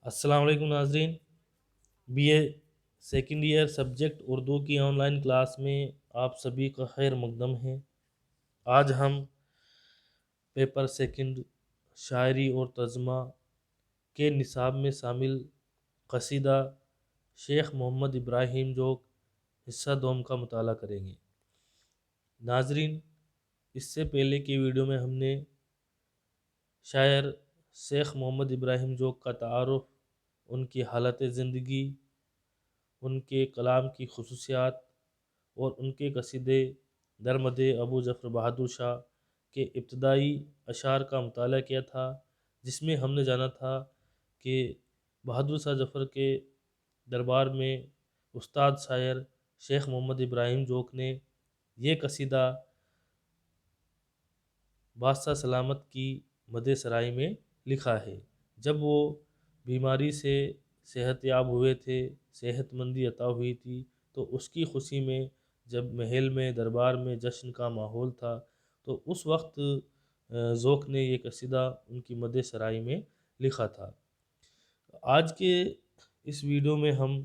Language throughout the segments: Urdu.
السلام علیکم ناظرین، B A second year subject Urdu کی آن لائن کلاس میں آپ سبھی کا خیر مقدم ہے۔ آج ہم پیپر سیکنڈ شاعری اور ترجمہ کے نصاب میں شامل قصیدہ شیخ محمد ابراہیم جوگ حصہ دوم کا مطالعہ کریں گے۔ ناظرین، اس سے پہلے کی ویڈیو میں ہم نے شاعر شیخ محمد ابراہیم جوگ کا تعارف، ان کی حالت زندگی، ان کے کلام کی خصوصیات اور ان کے قصیدے درمد ابو ظفر بہادر شاہ کے ابتدائی اشعار کا مطالعہ کیا تھا، جس میں ہم نے جانا تھا کہ بہادر شاہ ظفر کے دربار میں استاد شاعر شیخ محمد ابراہیم جوگ نے یہ قصیدہ بادشاہ سلامت کی مدح سرائی میں لکھا ہے۔ جب وہ بیماری سے صحت یاب ہوئے تھے، صحت مندی عطا ہوئی تھی، تو اس کی خوشی میں جب محل میں دربار میں جشن کا ماحول تھا، تو اس وقت ذوق نے یہ قصیدہ ان کی مدح سرائی میں لکھا تھا۔ آج کے اس ویڈیو میں ہم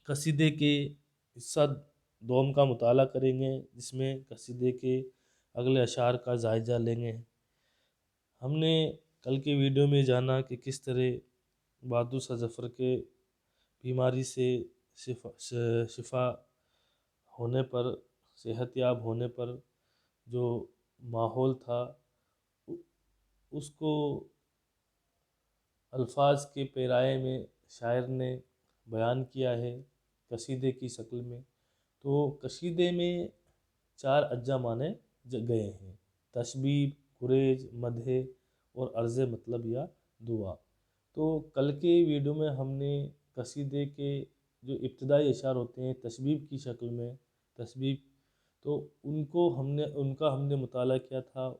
قصیدے کے حصہ دوم کا مطالعہ کریں گے، جس میں قصیدے کے اگلے اشعار کا جائزہ لیں گے۔ ہم نے کل کے ویڈیو میں جانا کہ کس طرح بہادر شاہ ظفر کے بیماری سے شفا ہونے پر، صحت یاب ہونے پر جو ماحول تھا، اس کو الفاظ کے پیرائے میں شاعر نے بیان کیا ہے قصیدے کی شکل میں۔ تو قصیدے میں 4 اجزا مانے گئے ہیں: تشبیب، گریز، مدح اور عرض مطلب یا دعا۔ تو کل کے ویڈیو میں ہم نے قصیدے کے جو ابتدائی اشعار ہوتے ہیں تشبیب کی شکل میں، تشبیب، تو ان کا ہم نے مطالعہ کیا تھا،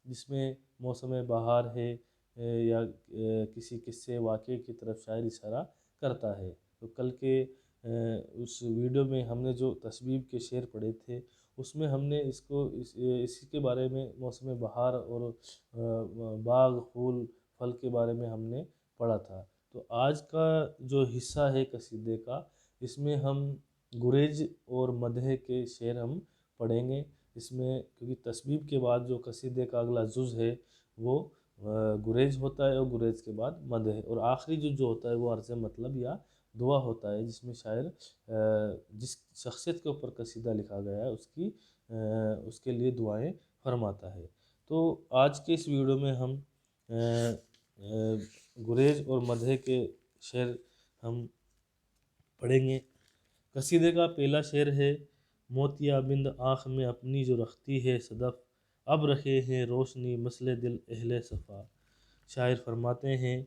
جس میں موسم بہار ہے یا کسی قصے واقعے کی طرف شاعر اشارہ کرتا ہے۔ تو کل کے اس ویڈیو میں ہم نے جو تشبیب کے شعر پڑھے تھے، اس میں ہم نے اسی کے بارے میں موسم بہار اور باغ پھول پھل کے بارے میں ہم نے پڑھا تھا۔ تو آج کا جو حصہ ہے قصیدے کا، اس میں ہم گریز اور مدح کے شعر ہم پڑھیں گے۔ اس میں کیونکہ تشبیب کے بعد جو قصیدے کا اگلا جز ہے وہ گریز ہوتا ہے، اور گریز کے بعد مدح، اور آخری جز جو ہوتا ہے وہ عرض مطلب یا دعا ہوتا ہے، جس میں شاعر جس شخصیت کے اوپر قصیدہ لکھا گیا ہے اس کے لیے دعائیں فرماتا ہے۔ تو آج کے اس ویڈیو میں ہم گریز اور مدح کے شعر ہم پڑھیں گے۔ قصیدے کا پہلا شعر ہے: موتیا بند آنکھ میں اپنی جو رختی ہے صدف، اب رکھے ہیں روشنی مسلے دل اہل صفا۔ شاعر فرماتے ہیں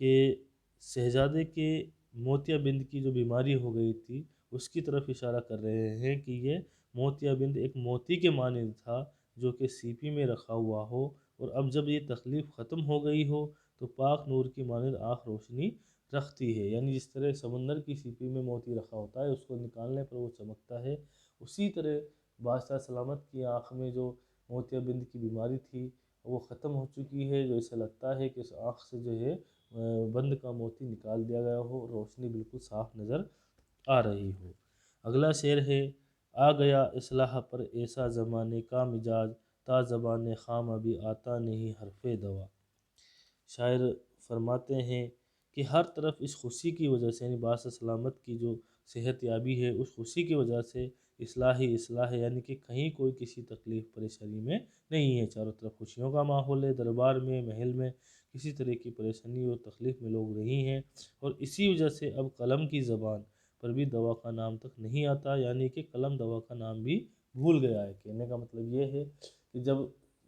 کہ شہزادے کے موتیا بند کی جو بیماری ہو گئی تھی، اس کی طرف اشارہ کر رہے ہیں کہ یہ موتیا بند ایک موتی کے مانند تھا جو کہ سیپی میں رکھا ہوا ہو، اور اب جب یہ تکلیف ختم ہو گئی ہو تو پاک نور کی مانند آنکھ روشنی رکھتی ہے۔ یعنی جس طرح سمندر کی سیپی میں موتی رکھا ہوتا ہے، اس کو نکالنے پر وہ چمکتا ہے، اسی طرح بادشاہ سلامت کی آنکھ میں جو موتیا بند کی بیماری تھی وہ ختم ہو چکی ہے، جو اسے لگتا ہے کہ اس آنکھ سے جو ہے بند کا موتی نکال دیا گیا ہو، روشنی بالکل صاف نظر آ رہی ہو۔ اگلا شعر ہے: آ گیا اصلاح پر ایسا زمانے کا مزاج، تا زبان خام ابھی آتا نہیں حرف دوا۔ شاعر فرماتے ہیں کہ ہر طرف اس خوشی کی وجہ سے، یعنی بادشاہ سلامت کی جو صحت یابی ہے، اس خوشی کی وجہ سے اصلاح ہی اصلاح ہے، یعنی کہ کہیں کوئی کسی تکلیف پریشانی میں نہیں ہے، چاروں طرف خوشیوں کا ماحول ہے، دربار میں محل میں کسی طرح کی پریشانی اور تکلیف میں لوگ نہیں ہیں، اور اسی وجہ سے اب قلم کی زبان پر بھی دوا کا نام تک نہیں آتا، یعنی کہ قلم دوا کا نام بھی بھول گیا ہے۔ کہنے کا مطلب یہ ہے کہ جب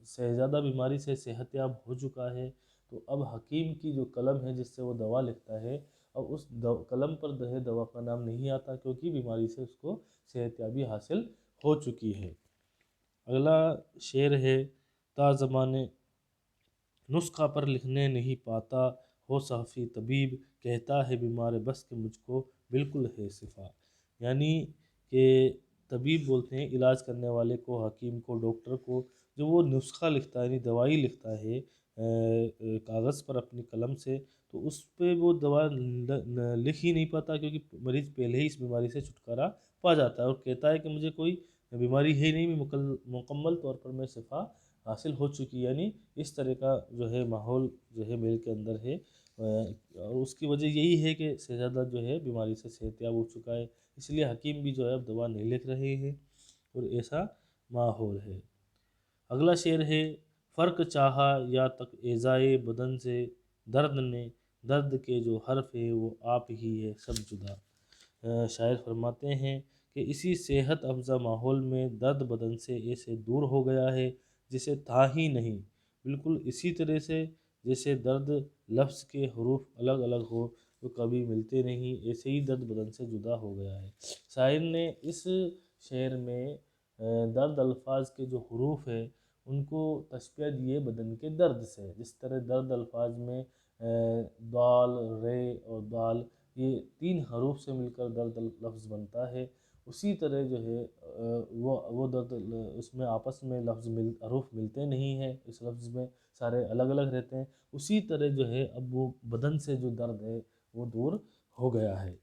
شہزادہ بیماری سے صحت یاب ہو چکا ہے، تو اب حکیم کی جو قلم ہے جس سے وہ دوا لکھتا ہے، اب اس قلم پر دوا کا نام نہیں آتا، کیونکہ بیماری سے اس کو صحت یابی حاصل ہو چکی ہے۔ اگلا شعر ہے: تا زمانے نسخہ پر لکھنے نہیں پاتا، ہو صحفی طبیب کہتا ہے بیمار بس کہ مجھ کو بالکل ہے شفا۔ یعنی کہ طبیب بولتے ہیں علاج کرنے والے کو، حکیم کو، ڈاکٹر کو، جو وہ نسخہ لکھتا ہے، یعنی دوائی لکھتا ہے کاغذ پر اپنی قلم سے، تو اس پہ وہ دوا لکھ ہی نہیں پاتا، کیونکہ مریض پہلے ہی اس بیماری سے چھٹکارا پا جاتا ہے اور کہتا ہے کہ مجھے کوئی بیماری ہے ہی نہیں، میں مکمل طور پر میں شفا حاصل ہو چکی، یعنی اس طرح کا جو ہے ماحول جو ہے میل کے اندر ہے، اور اس کی وجہ یہی ہے کہ شہزادہ جو ہے بیماری سے صحت یاب ہو چکا ہے، اس لیے حکیم بھی جو ہے اب دوا نہیں لکھ رہے ہیں، اور ایسا ماحول ہے۔ اگلا شعر ہے، فرق چاہا یا تک ایذائے بدن سے، درد نے درد کے جو حرف ہے وہ آپ ہی ہے سب جدا۔ شاعر فرماتے ہیں کہ اسی صحت افزا ماحول میں درد بدن سے ایسے دور ہو گیا ہے جسے تھا ہی نہیں، بالکل اسی طرح سے جیسے درد لفظ کے حروف الگ الگ ہو تو کبھی ملتے نہیں، ایسے ہی درد بدن سے جدا ہو گیا ہے۔ شاعر نے اس شعر میں درد الفاظ کے جو حروف ہے ان کو تشبیہ دیے بدن کے درد سے، جس طرح درد الفاظ میں دال، رے اور دال، یہ 3 حروف سے مل کر درد لفظ بنتا ہے، اسی طرح جو ہے وہ درد اس میں آپس میں حروف ملتے نہیں ہیں، اس لفظ میں سارے الگ الگ رہتے ہیں، اسی طرح جو ہے اب وہ بدن سے جو درد ہے وہ دور ہو گیا ہے۔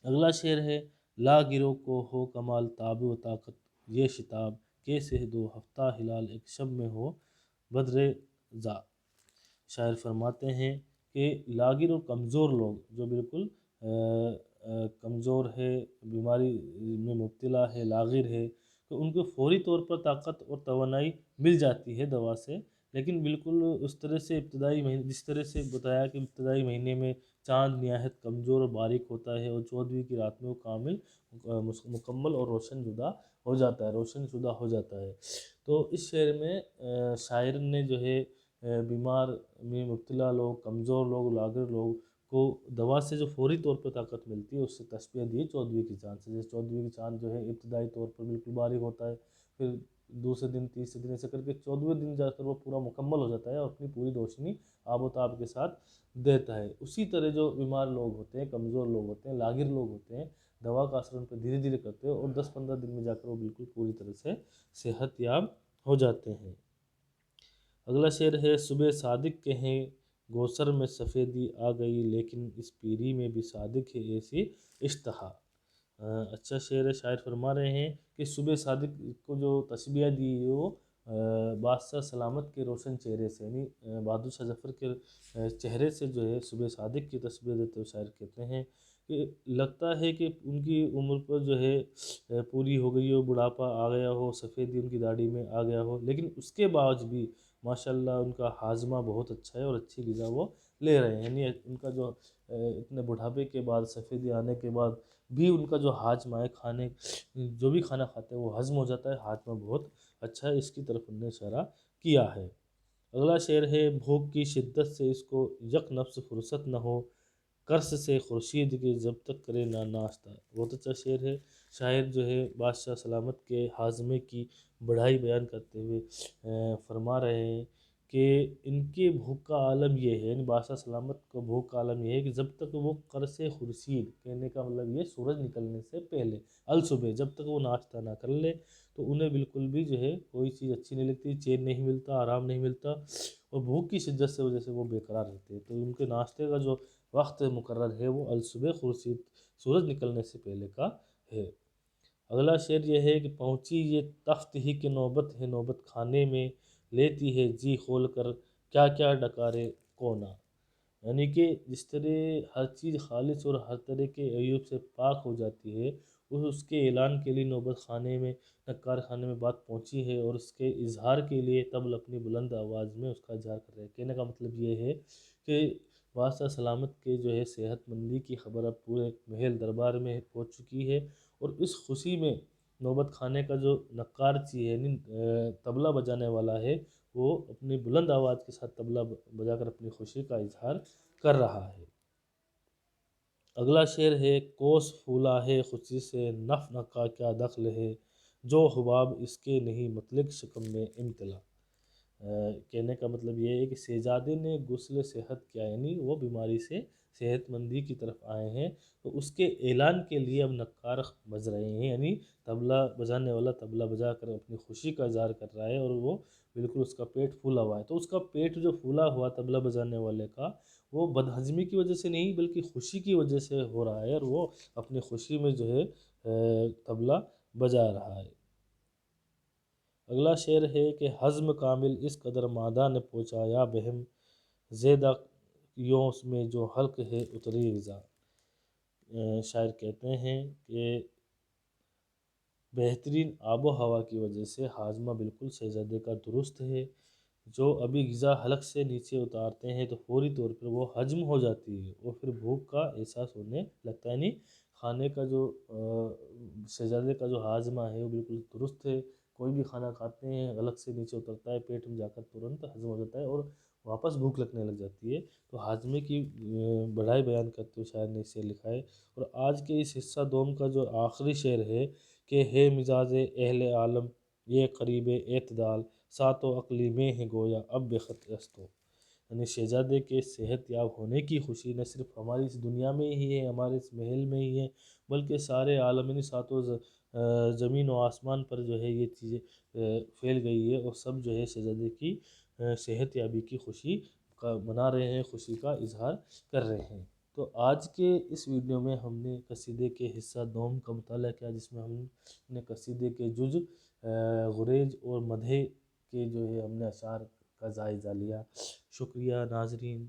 اگلا شعر ہے، لا گرو کو ہو کمال تاب و طاقت، یہ شتاب کیسے 2 ہفتہ ہلال ایک شب میں ہو بدر زا۔ شاعر فرماتے ہیں کہ لاغر اور کمزور لوگ جو بالکل کمزور ہے، بیماری میں مبتلا ہے، لاغر ہے، تو ان کو فوری طور پر طاقت اور توانائی مل جاتی ہے دوا سے، لیکن بالکل اس طرح سے ابتدائی مہینے، جس طرح سے بتایا کہ ابتدائی مہینے میں چاند نہایت کمزور اور باریک ہوتا ہے اور 14ویں کی رات میں وہ کامل مکمل اور روشن شدہ ہو جاتا ہے۔ تو اس شعر میں شاعر نے جو ہے بیمار میں مبتلا لوگ، کمزور لوگ، لاغر لوگ کو دوا سے جو فوری طور پر طاقت ملتی ہے اس سے تشبیہ دی 14ویں کی چاند سے، جیسے 14ویں کی چاند جو ہے ابتدائی طور پر بالکل باریک ہوتا ہے، پھر دوسرے دن، تیسرے دن ایسے کر کے 14ویں دن جا کر وہ پورا مکمل ہو جاتا ہے اور اپنی پوری روشنی آب و تاب کے ساتھ دیتا ہے۔ اسی طرح جو بیمار لوگ ہوتے ہیں، کمزور لوگ ہوتے ہیں، لاغر لوگ ہوتے ہیں، دوا کا اثر ان پہ دھیرے دھیرے کرتے ہیں اور 10-15 دن میں جا کر وہ بالکل پوری طرح سے صحت یاب ہو جاتے ہیں۔ اگلا شعر ہے، صبح صادق کے ہیں گوسر میں سفیدی آ گئی، لیکن اس پیری میں بھی صادق ہے ایسی اشتہا۔ اچھا شعر ہے، شاعر فرما رہے ہیں کہ صبح صادق کو جو تشبیہ دی ہے وہ بادشاہ سلامت کے روشن چہرے سے، یعنی بہادر شاہ ظفر کے چہرے سے جو ہے صبح صادق کی تشبیہ دیتے ہوئے شاعر کہتے ہیں کہ لگتا ہے کہ ان کی عمر پر جو ہے پوری ہو گئی ہو، بڑھاپا آ گیا ہو، سفیدی ان کی داڑھی میں آ گیا ہو، لیکن اس کے باوجود بھی ماشاءاللہ ان کا ہاضمہ بہت اچھا ہے اور اچھی غذا وہ لے رہے ہیں، یعنی ان کا جو اتنے بڑھاپے کے بعد، سفیدی آنے کے بعد بھی ان کا جو ہاضمہ ہے، کھانے جو بھی کھانا کھاتے ہیں وہ ہضم ہو جاتا ہے، ہاضمہ بہت اچھا ہے، اس کی طرف انہوں نے اشارہ کیا ہے۔ اگلا شعر ہے، بھوک کی شدت سے اس کو یک نفس فرصت نہ ہو، قرص سے خورشید کے جب تک کرے نہ ناشتہ۔ بہت اچھا شعر ہے، شاعر جو ہے بادشاہ سلامت کے ہاضمے کی بڑھائی بیان کرتے ہوئے فرما رہے ہیں کہ ان کے بھوک کا عالم یہ ہے، یعنی بادشاہ سلامت کو بھوک کا عالم یہ ہے کہ جب تک وہ قرص خورشید، کہنے کا مطلب یہ سورج نکلنے سے پہلے الصبح جب تک وہ ناشتہ نہ کر لے تو انہیں بالکل بھی جو ہے کوئی چیز اچھی نہیں لگتی، چین نہیں ملتا، آرام نہیں ملتا، اور بھوک کی شدت سے وجہ سے وہ بے قرار رہتے ہیں۔ تو ان کے ناشتے کا جو وقت مقرر ہے وہ الصبح خورشید، سورج نکلنے سے پہلے کا ہے۔ اگلا شعر یہ ہے کہ پہنچی یہ تخت ہی کہ نوبت ہے نوبت کھانے میں، لیتی ہے جی کھول کر کیا کیا ڈکارے کونا۔ یعنی کہ جس طرح ہر چیز خالص اور ہر طرح کے عیوب سے پاک ہو جاتی ہے، اس کے اعلان کے لیے نوبت خانے میں، نکار خانے میں بات پہنچی ہے، اور اس کے اظہار کے لیے طبل اپنی بلند آواز میں اس کا اظہار کر رہے ہیں۔ کہنے کا مطلب یہ ہے کہ بادشاہ سلامت کے جو ہے صحت مندی کی خبر اب پورے محل دربار میں پہنچ چکی ہے، اور اس خوشی میں نوبت خانے کا جو نقارچی ہے، یعنی طبلہ بجانے والا ہے، وہ اپنی بلند آواز کے ساتھ طبلہ بجا کر اپنی خوشی کا اظہار کر رہا ہے۔ اگلا شعر ہے، کوس پھولا ہے خوشی سے نفع کا کیا دخل ہے، جو حباب اس کے نہیں مطلق شکم میں امتلا۔ کہنے کا مطلب یہ ہے کہ شہزادے نے غسل صحت کیا، یعنی وہ بیماری سے صحت مندی کی طرف آئے ہیں، تو اس کے اعلان کے لیے اب نقار بج رہے ہیں، یعنی طبلہ بجانے والا طبلہ بجا کر اپنی خوشی کا اظہار کر رہا ہے، اور وہ بالکل اس کا پیٹ پھولا ہوا ہے، تو اس کا پیٹ جو پھولا ہوا طبلہ بجانے والے کا، وہ بدہضمی کی وجہ سے نہیں بلکہ خوشی کی وجہ سے ہو رہا ہے، اور وہ اپنی خوشی میں جو ہے طبلہ بجا رہا ہے۔ اگلا شعر ہے کہ حزم کامل اس قدر مادہ نے پہنچایا بہم، زیدہ یوس میں جو حلق ہے اتری رضا۔ شاعر کہتے ہیں کہ بہترین آب و ہوا کی وجہ سے ہاضمہ بالکل شہزادے کا درست ہے، جو ابھی غذا حلق سے نیچے اتارتے ہیں تو فوری طور پر وہ ہضم ہو جاتی ہے اور پھر بھوک کا احساس ہونے لگتا ہے، یعنی کھانے کا جو شہزادے کا جو ہاضمہ ہے وہ بالکل درست ہے، کوئی بھی کھانا کھاتے ہیں حلق سے نیچے اترتا ہے، پیٹ میں جا کر ترنت ہضم ہو جاتا ہے اور واپس بھوک لگنے لگ جاتی ہے۔ تو ہاضمے کی بڑائی بیان کرتے ہوئے شاعر نے اسے لکھا ہے۔ اور آج کے اس حصہ دوم کا جو آخری شعر ہے کہ ہے مزاج اہل عالم یہ قریب اعتدال، ساتوں اقلیمیں ہیں گویا اب بے خط رستوں، یعنی شہزادے کے صحت یاب ہونے کی خوشی نہ صرف ہماری اس دنیا میں ہی ہے، ہمارے اس محل میں ہی ہے، بلکہ سارے عالم، یعنی ساتوں زمین و آسمان پر جو ہے یہ چیزیں پھیل گئی ہے، اور سب جو ہے شہزادے کی صحت یابی کی خوشی کا منا رہے ہیں، خوشی کا اظہار کر رہے ہیں۔ تو آج کے اس ویڈیو میں ہم نے قصیدے کے حصہ دوم کا مطالعہ کیا، جس میں ہم نے قصیدے کے جز غریز اور مدح کے جو ہے ہم نے اشعار کا جائزہ لیا۔ شکریہ ناظرین۔